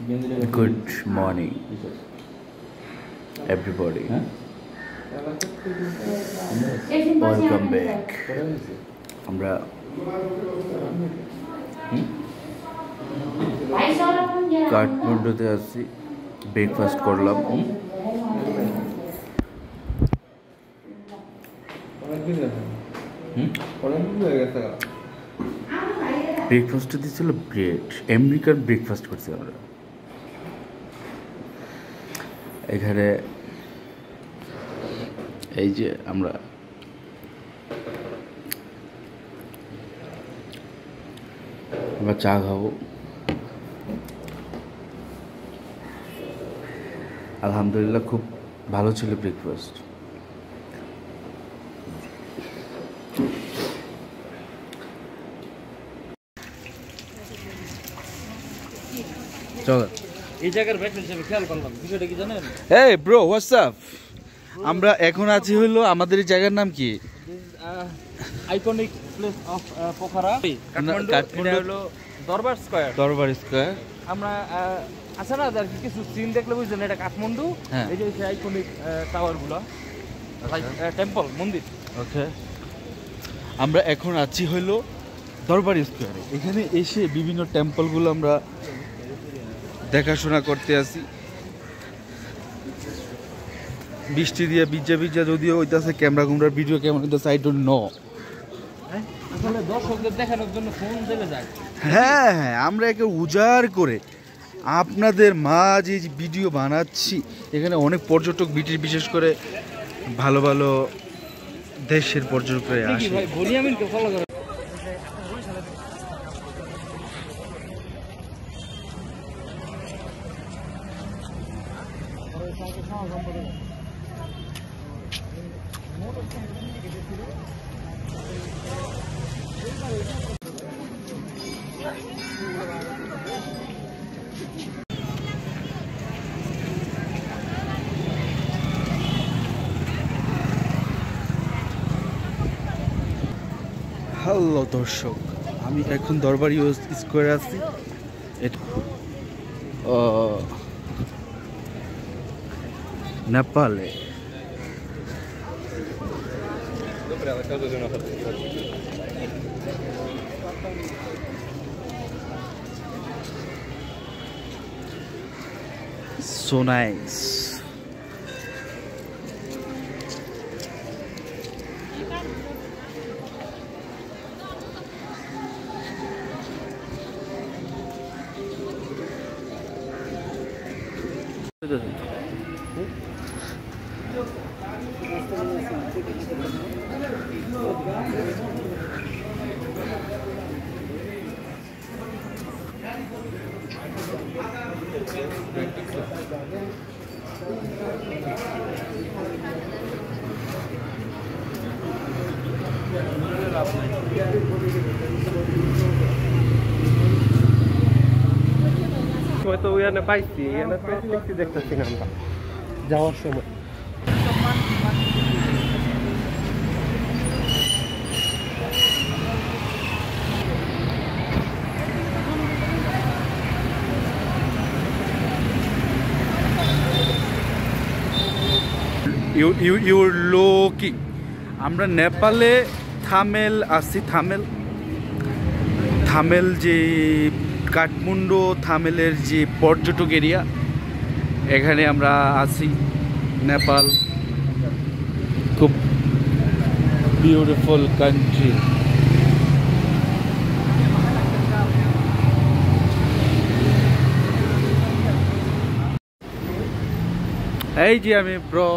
Good morning, everybody. Welcome back. আমরা কাঠমান্ডুতে আছি, breakfast করলাম। ব্রেকফাস্টে দিয়েছিল ব্রেড, আমেরিকান ব্রেকফাস্ট করছি আমরা। এখানে এই যে আমরা চা খাবো। আলহামদুলিল্লাহ খুব ভালো ছিল ব্রেকফাস্ট। চলো, এই জায়গার ব্যাটম্যান হিসেবে খেয়াল করলাম, বিষয়টা কি জানেন? এই ব্রো, হোয়াটস আপ? আমরা এখন আছি হলো, আমাদের এই জায়গার নাম কি? Iconic place of Pokhara, Kathmandu. এটা হলো দরবার স্কয়ার। দরবার স্কয়ার। আমরা আছে না আর কিছু সিন দেখলে বুঝছেন এটা কাঠমান্ডু। এই যে আইকনিক টাওয়ার গুলো, টেম্পল, মন্দির। ওকে, আমরা এখন আছি হলো দরবার স্কয়ারে। এখানে এসে বিভিন্ন টেম্পলগুলো আমরা দেখাশোনা করতে আসি। বৃষ্টি দিয়ে ভিজা ভিজা যদিও হইতাছে, ক্যামেরা কুমরার ভিডিও কেমন হইতাছে আই ডোন্ট নো। আসলে দর্শকদের দেখানোর জন্য ফোন দেবে যায়। হ্যাঁ, আমরা একে উজাড় করে আপনাদের মাঝে যে ভিডিও বানাচ্ছি। এখানে অনেক পর্যটক, বিশেষ করে ভালো ভালো দেশের পর্যটকরা আসে। ভাই বনিয়ামিনকে ফলো করে। হ্যালো দর্শক, আমি এখন দরবার স্কোয়ারে আছি। নেপালে so nice. হয়তো ওখানে পাইছি, এখানে ট্যাক্সি দেখতেছি না আমরা যাওয়ার সময়। ইউর লুকিং, আমরা নেপালে থামেল আছি। থামেল যে কাঠমান্ডু, থামেলের যে পর্যটক এরিয়া, এখানে আমরা আছি। নেপাল খুব বিউটিফুল কান্ট্রি। এই যে আমি ব্রো,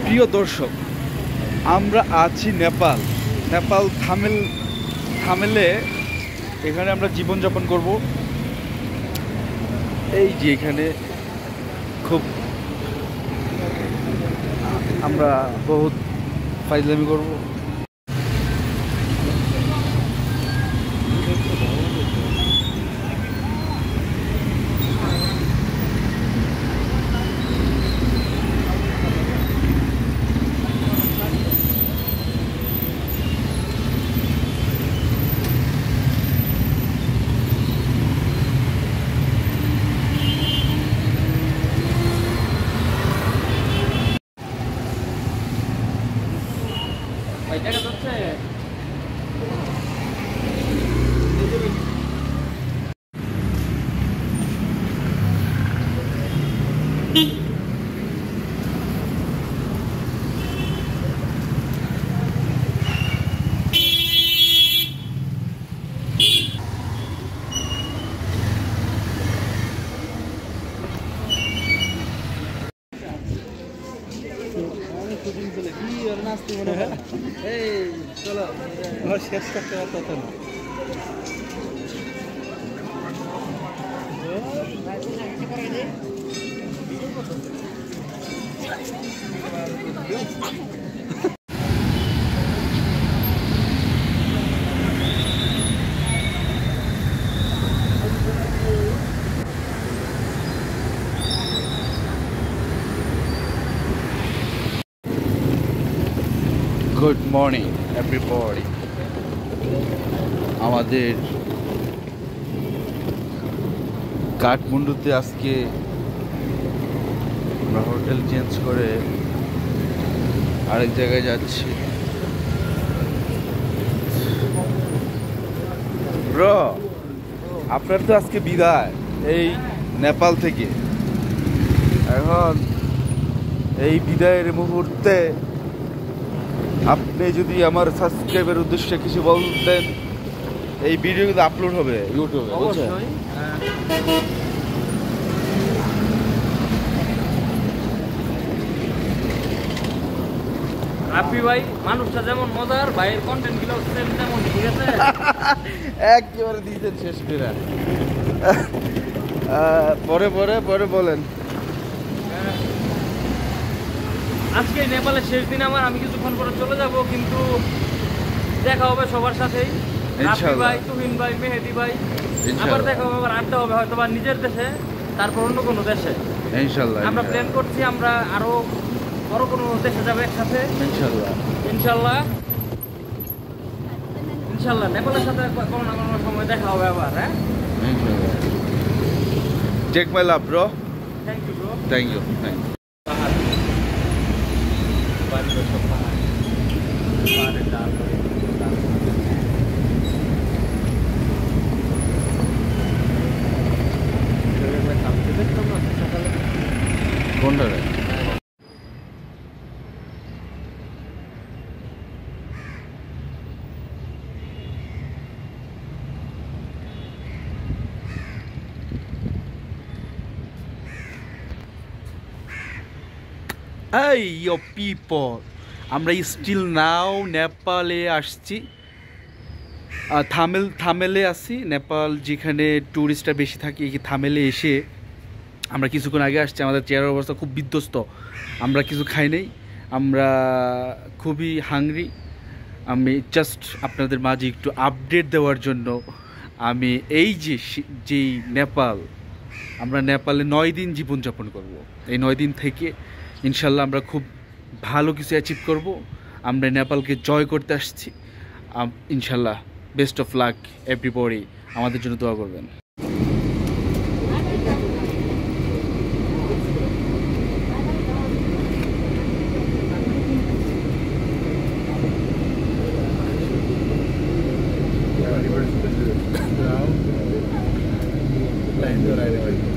প্রিয় দর্শক, আমরা আছি নেপাল থামেলে। এখানে আমরা জীবনযাপন করব। এই যে এখানে খুব আমরা বহুত ফাইজলামি করব। করতে মনে হয় এই চলো আমার শেষ করতে পারতো না। Good morning everybody. আমাদের কাঠমান্ডুতে আজকে আমরা হোটেল চেঞ্জ করে আরেক জায়গায় যাচ্ছি। ব্রো, আপনার তো আজকে বিদায় এই নেপাল থেকে। এখন এই বিদায়ের মুহূর্তে আপনি যদি আমার সাবস্ক্রাইবের উদ্দেশ্যে কিছু বলতেন। এই ভিডিও কিন্তু আপলোড হবে ইউটিউবে, অবশ্যই। রাব্বি ভাই মানুষটা যেমন মজার, ভাইয়ের কন্টেন্ট গুলো তেমন, ঠিক আছে? একেবারে দিয়েছেন শেষ করে। পরে পরে পরে বলেন। আজকে নেপালের শেষ দিন আমার, আমি কিছুক্ষণ পরে চলে যাব, কিন্তু দেখা হবে সবার সাথেই। রাব্বি ভাই, তুহিন ভাই, মেহেদি ভাই, আবার দেখা হবে, আবার আড্ডা হবে, হয়তো বা নিজের দেশে, তারপর অন্য কোনো দেশে ইনশাআল্লাহ। আমরা প্ল্যান করছি, আমরা আরো বড় কোনো দেশে যাবো একসাথে ইনশাআল্লাহ। ইনশাআল্লাহ ইনশাআল্লাহ নেপালের সাথে কোনো না কোনো সময় দেখা হবে আবার। হ্যাঁ, ইনশাআল্লাহ। Take my love bro. Thank you bro. Thank you, thank you. কোনটা রে? এই ইয়ো পিপল, আমরা স্টিল নাও নেপালে আসছি। থামেলে আসি। নেপাল যেখানে ট্যুরিস্টরা বেশি থাকে, এই থামেলে এসে আমরা কিছুক্ষণ আগে আসছি। আমাদের চেয়ারের অবস্থা খুব বিধ্বস্ত, আমরা কিছু খাই নাই, আমরা খুবই হাংরি। আমি জাস্ট আপনাদের মাঝে একটু আপডেট দেওয়ার জন্য আমি এই যেই নেপাল, আমরা নেপালে 9 দিন জীবনযাপন করব। এই 9 দিন থেকে ইনশাল্লাহ আমরা খুব ভালো কিছু অ্যাচিভ করব। আমরা নেপালকে জয় করতে আসছি ইনশাল্লাহ। বেস্ট অফ লাক এভরিবডি, আমাদের জন্য দোয়া করবেন। Lain